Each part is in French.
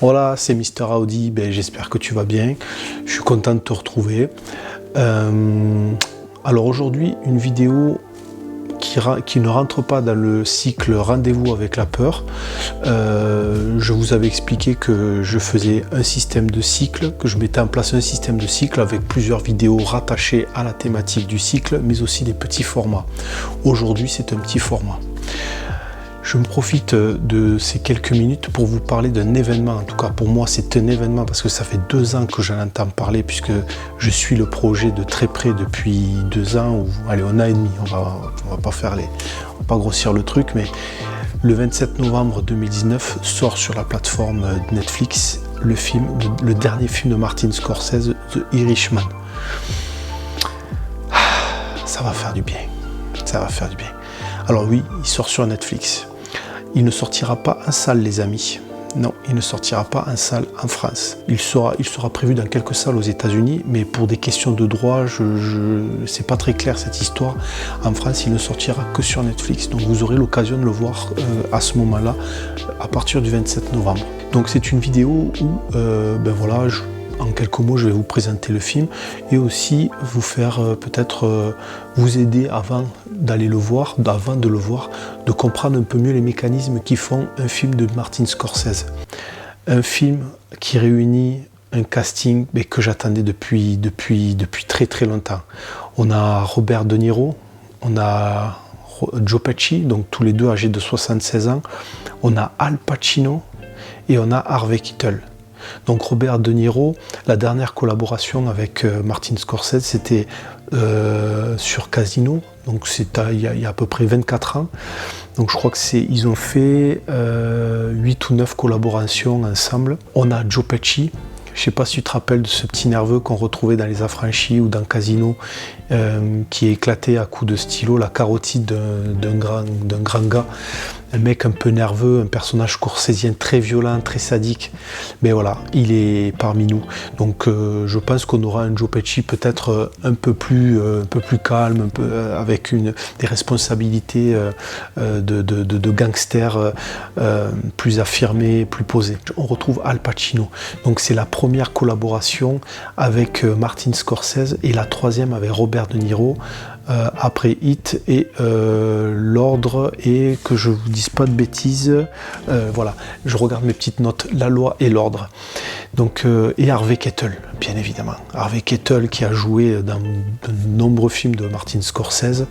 Voilà, c'est Mister Audi, j'espère que tu vas bien, je suis content de te retrouver. Alors aujourd'hui, une vidéo qui ne rentre pas dans le cycle rendez-vous avec la peur. Je vous avais expliqué que je faisais un système de cycle, que je mettais en place un système de cycle avec plusieurs vidéos rattachées à la thématique du cycle, mais aussi des petits formats. Aujourd'hui, c'est un petit format. Je me profite de ces quelques minutes pour vous parler d'un événement. En tout cas, pour moi, c'est un événement parce que ça fait 2 ans que j'en entends parler, puisque je suis le projet de très près depuis 2 ans, ou allez, 1 an et demi. On va pas grossir le truc, mais le 27 novembre 2019 sort sur la plateforme Netflix le dernier film de Martin Scorsese, The Irishman. Ça va faire du bien. Ça va faire du bien. Alors oui, il sort sur Netflix. Il ne sortira pas en salle, les amis. Non, il ne sortira pas en salle en France. Il sera prévu dans quelques salles aux États-Unis, mais pour des questions de droit, c'est pas très clair cette histoire. En France, il ne sortira que sur Netflix. Donc vous aurez l'occasion de le voir à ce moment-là, à partir du 27 novembre. Donc c'est une vidéo où, en quelques mots, je vais vous présenter le film et aussi vous faire vous aider avant de le voir, de comprendre un peu mieux les mécanismes qui font un film de Martin Scorsese. Un film qui réunit un casting que j'attendais depuis très très longtemps. On a Robert De Niro, on a Joe Pesci, donc tous les deux âgés de 76 ans, on a Al Pacino et on a Harvey Keitel. Donc Robert De Niro, la dernière collaboration avec Martin Scorsese, c'était sur Casino, donc il y a à peu près 24 ans. Donc je crois ils ont fait 8 ou 9 collaborations ensemble. On a Joe Pesci. Je ne sais pas si tu te rappelles de ce petit nerveux qu'on retrouvait dans Les Affranchis ou dans Casino, qui est éclaté à coups de stylo, la carotide d'un grand gars. Un mec un peu nerveux, un personnage scorsésien très violent, très sadique. Mais voilà, il est parmi nous. Donc je pense qu'on aura un Joe Pesci peut-être un peu plus calme, avec des responsabilités de gangster plus affirmées, plus posées. On retrouve Al Pacino. Donc c'est la première collaboration avec Martin Scorsese et la troisième avec Robert De Niro. Après Hit et l'ordre, et que je vous dise pas de bêtises, voilà, je regarde mes petites notes, La Loi et l'ordre. Donc et Harvey Keitel, bien évidemment. Harvey Keitel qui a joué dans de nombreux films de Martin Scorsese.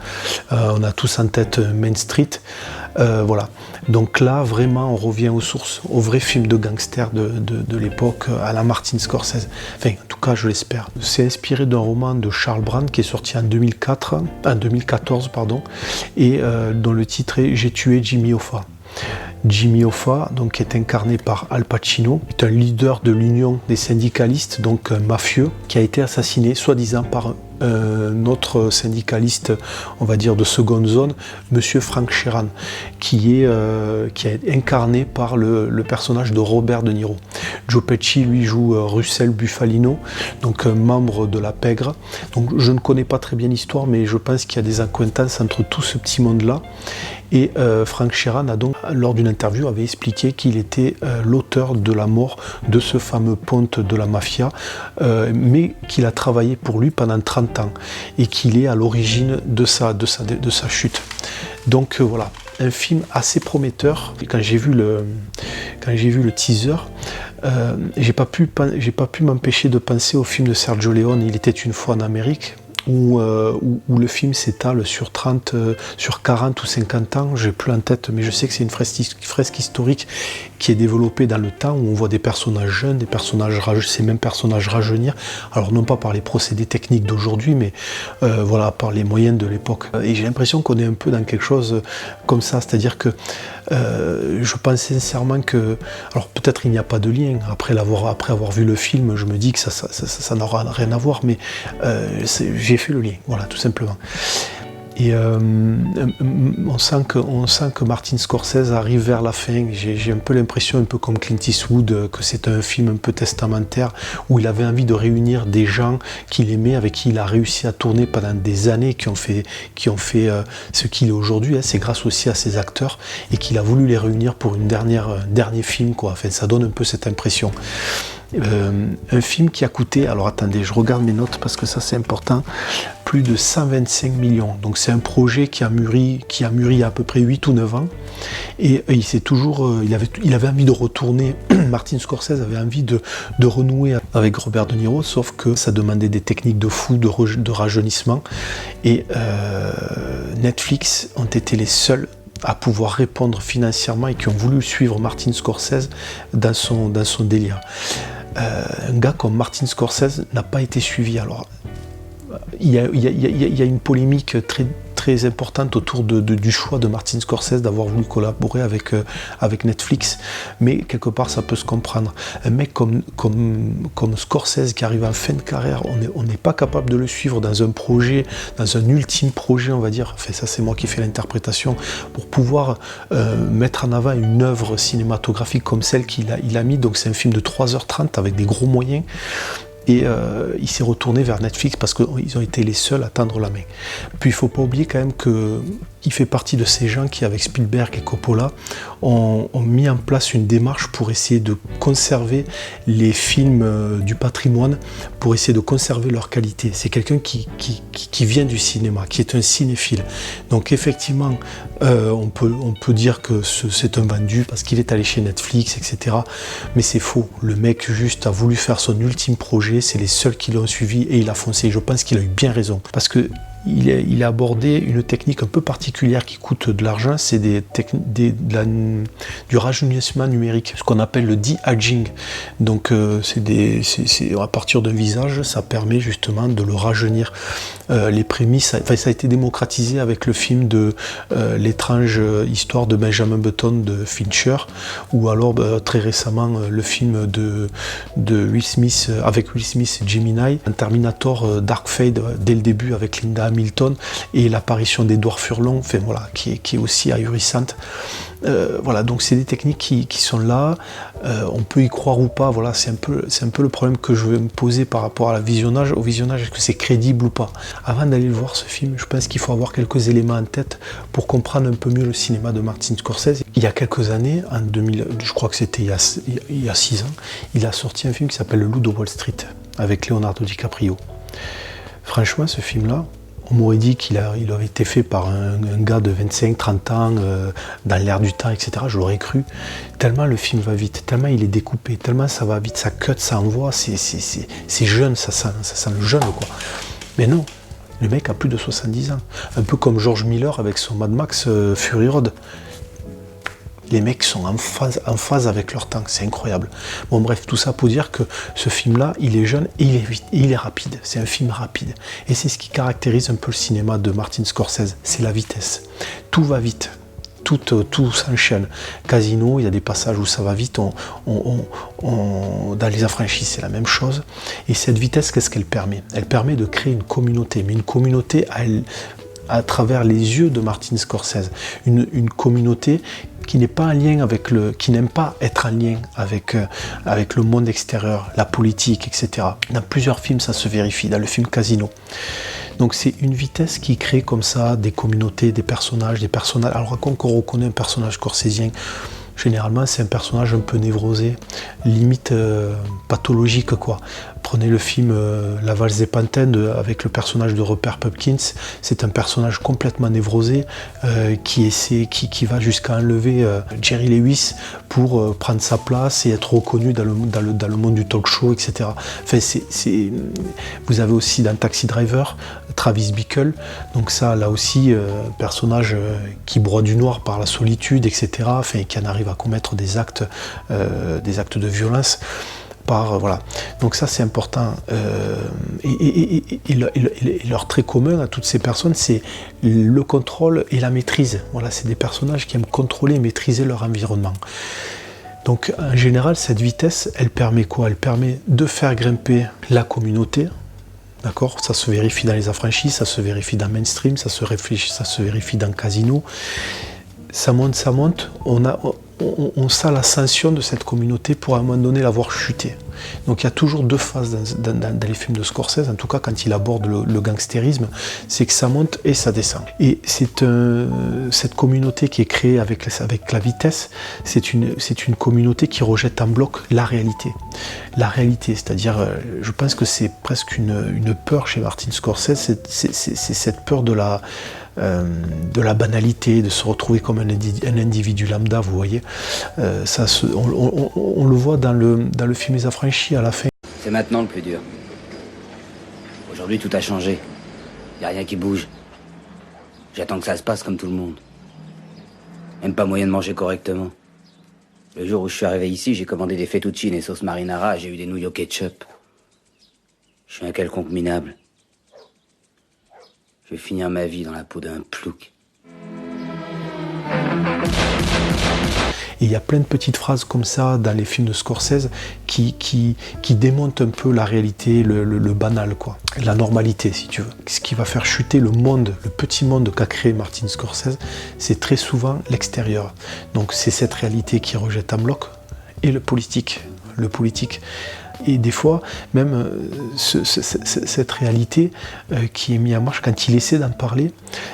On a tous en tête Main Street. Voilà. Donc là, vraiment, on revient aux sources, au vrai film de gangster de l'époque, à la Martin Scorsese. Enfin, en tout cas, je l'espère. C'est inspiré d'un roman de Charles Brand qui est sorti en 2014, et dont le titre est « J'ai tué Jimmy Hoffa ». Jimmy Hoffa, donc, est incarné par Al Pacino, est un leader de l'Union des syndicalistes, donc un mafieux, qui a été assassiné, soi-disant, par un autre syndicaliste, on va dire de seconde zone, Monsieur Frank Sheeran, qui est incarné par le personnage de Robert De Niro. Joe Pesci, lui, joue Russell Bufalino, donc un membre de la pègre. Donc je ne connais pas très bien l'histoire, mais je pense qu'il y a des accointances entre tout ce petit monde-là. Et Frank Sheeran a donc, lors d'une interview, avait expliqué qu'il était l'auteur de la mort de ce fameux ponte de la mafia, mais qu'il a travaillé pour lui pendant 30 ans et qu'il est à l'origine de sa chute. Donc voilà, un film assez prometteur. Et quand j'ai vu le teaser, j'ai pas pu m'empêcher de penser au film de Sergio Leone, Il était une fois en Amérique, où le film s'étale sur 40 ou 50 ans, j'ai plus en tête, mais je sais que c'est une fresque historique qui est développée dans le temps, où on voit des personnages jeunes, ces mêmes personnages rajeunir, alors non pas par les procédés techniques d'aujourd'hui, mais voilà, par les moyens de l'époque. Et j'ai l'impression qu'on est un peu dans quelque chose comme ça, c'est-à-dire que je pense sincèrement que, alors peut-être il n'y a pas de lien, après avoir vu le film, je me dis que ça n'aura rien à voir, mais j'ai fait le lien, voilà, tout simplement. Et on sent que Martin Scorsese arrive vers la fin. J'ai un peu l'impression, un peu comme Clint Eastwood, que c'est un film un peu testamentaire, où il avait envie de réunir des gens qu'il aimait, avec qui il a réussi à tourner pendant des années, qui ont fait ce qu'il est aujourd'hui. Hein. C'est grâce aussi à ses acteurs, et qu'il a voulu les réunir pour un dernier film, quoi. Enfin, ça donne un peu cette impression. Un film qui a coûté, alors attendez, je regarde mes notes parce que ça c'est important, plus de 125 millions. Donc c'est un projet qui a mûri il y a à peu près 8 ou 9 ans. Et il s'est toujours, il avait envie de retourner, Martin Scorsese avait envie de renouer avec Robert De Niro, sauf que ça demandait des techniques de fou, de rajeunissement. Et Netflix ont été les seuls à pouvoir répondre financièrement et qui ont voulu suivre Martin Scorsese dans son délire. Un gars comme Martin Scorsese n'a pas été suivi. Alors, il y a une polémique très importante autour du choix de Martin Scorsese d'avoir voulu collaborer avec Netflix, mais quelque part ça peut se comprendre. Un mec comme Scorsese qui arrive en fin de carrière, on n'est pas capable de le suivre dans un projet, dans un ultime projet, on va dire, enfin ça c'est moi qui fais l'interprétation, pour pouvoir mettre en avant une œuvre cinématographique comme celle qu'il a mis. Donc c'est un film de 3h30 avec des gros moyens. Et il s'est retourné vers Netflix parce qu'ils ont été les seuls à tendre la main. Puis il ne faut pas oublier quand même qu'il fait partie de ces gens qui, avec Spielberg et Coppola, ont mis en place une démarche pour essayer de conserver les films du patrimoine, pour essayer de conserver leur qualité. C'est quelqu'un qui vient du cinéma, qui est un cinéphile. Donc effectivement, on peut dire que c'est un vendu parce qu'il est allé chez Netflix, etc. Mais c'est faux. Le mec juste a voulu faire son ultime projet. C'est les seuls qui l'ont suivi et il a foncé. Je pense qu'il a eu bien raison. Parce que il a abordé une technique un peu particulière qui coûte de l'argent, c'est du rajeunissement numérique, ce qu'on appelle le de-aging. Donc c'est à partir d'un visage, ça permet justement de le rajeunir. Les prémices, ça a été démocratisé avec le film de l'étrange histoire de Benjamin Button de Fincher, ou alors très récemment le film de Will Smith, avec Will Smith et Gemini, un Terminator Dark Fate dès le début avec Linda Hamilton, et l'apparition d'Edouard Furlong, enfin, voilà, qui est aussi ahurissante. Voilà, donc c'est des techniques qui sont là, on peut y croire ou pas, voilà, c'est un peu le problème que je vais me poser par rapport au visionnage, est-ce que c'est crédible ou pas. Avant d'aller le voir ce film, je pense qu'il faut avoir quelques éléments en tête pour comprendre un peu mieux le cinéma de Martin Scorsese. Il y a quelques années, en 2000, je crois que c'était il y a 6 ans, il a sorti un film qui s'appelle Le Loup de Wall Street, avec Leonardo DiCaprio. Franchement, ce film-là, on m'aurait dit qu'il avait été fait par un gars de 25-30 ans, dans l'air du temps, etc. Je l'aurais cru. Tellement le film va vite, tellement il est découpé, tellement ça va vite, ça cut, ça envoie, c'est jeune, ça sent le jeune, quoi. Mais non, le mec a plus de 70 ans. Un peu comme George Miller avec son Mad Max Fury Road. Les mecs sont en phase avec leur temps, c'est incroyable. Bon bref, tout ça pour dire que ce film-là, il est jeune et il est vite, et il est rapide. C'est un film rapide. Et c'est ce qui caractérise un peu le cinéma de Martin Scorsese, c'est la vitesse. Tout va vite. Tout s'enchaîne. Casino, il y a des passages où ça va vite. Dans Les Affranchis, c'est la même chose. Et cette vitesse, qu'est-ce qu'elle permet? Elle permet de créer une communauté, mais une communauté à travers les yeux de Martin Scorsese. Une communauté qui n'est pas en lien qui n'aime pas être en lien avec le monde extérieur, la politique, etc. Dans plusieurs films, ça se vérifie. Dans le film Casino. Donc c'est une vitesse qui crée comme ça des communautés, des personnages. Alors quand on reconnaît un personnage scorsésien, généralement c'est un personnage un peu névrosé, limite pathologique, quoi. Prenez le film La valse des pantins avec le personnage de Rupert Pupkins. C'est un personnage complètement névrosé qui va jusqu'à enlever Jerry Lewis pour prendre sa place et être reconnu dans le monde du talk show, etc. Enfin, vous avez aussi dans Taxi Driver Travis Bickle. Donc ça, là aussi, personnage qui broie du noir par la solitude, etc. Enfin, qui en arrive à commettre des actes de violence. Voilà. Donc ça c'est important. Et leur trait commun à toutes ces personnes, c'est le contrôle et la maîtrise. Voilà, c'est des personnages qui aiment contrôler et maîtriser leur environnement. Donc en général, cette vitesse, elle permet quoi? Elle permet de faire grimper la communauté. D'accord, ça se vérifie dans Les Affranchis, ça se vérifie dans Mainstream, ça se vérifie dans Casino. Ça monte, on sent l'ascension de cette communauté pour à un moment donné la voir chuter. Donc il y a toujours deux phases dans les films de Scorsese, en tout cas quand il aborde le gangstérisme, c'est que ça monte et ça descend. Et cette communauté qui est créée avec la vitesse, c'est une communauté qui rejette en bloc la réalité. La réalité, c'est-à-dire, je pense que c'est presque une peur chez Martin Scorsese, c'est cette peur de la banalité, de se retrouver comme un individu lambda, vous voyez. On le voit dans le film Les Affranchis à la fin. C'est maintenant le plus dur. Aujourd'hui, tout a changé. Y a rien qui bouge. J'attends que ça se passe comme tout le monde. Même pas moyen de manger correctement. Le jour où je suis arrivé ici, j'ai commandé des fettuccine et sauce marinara et j'ai eu des nouilles au ketchup. Je suis un quelconque minable. Je vais finir ma vie dans la peau d'un plouc. Et il y a plein de petites phrases comme ça dans les films de Scorsese qui démontent un peu la réalité, le banal, quoi. La normalité, si tu veux. Ce qui va faire chuter le petit monde qu'a créé Martin Scorsese, c'est très souvent l'extérieur. Donc c'est cette réalité qui rejette en bloc et le politique. Et des fois, même cette réalité qui est mise en marche, quand il essaie d'en parler,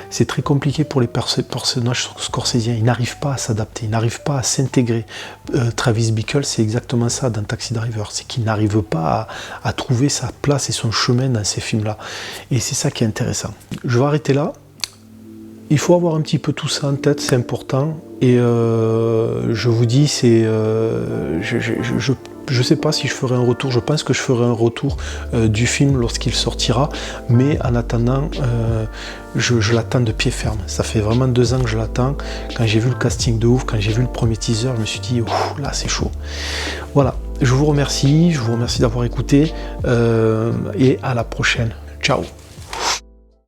c'est très compliqué pour les personnages scorsésiens. Ils n'arrivent pas à s'adapter, ils n'arrivent pas à s'intégrer. Travis Bickle, c'est exactement ça dans Taxi Driver, c'est qu'il n'arrive pas à trouver sa place et son chemin dans ces films-là. Et c'est ça qui est intéressant. Je vais arrêter là. Il faut avoir un petit peu tout ça en tête, c'est important. Et je vous dis, je ne sais pas si je ferai un retour, je pense que je ferai un retour du film lorsqu'il sortira, mais en attendant, je l'attends de pied ferme. Ça fait vraiment 2 ans que je l'attends. Quand j'ai vu le casting de ouf, quand j'ai vu le premier teaser, je me suis dit, là c'est chaud. Voilà, je vous remercie d'avoir écouté et à la prochaine. Ciao.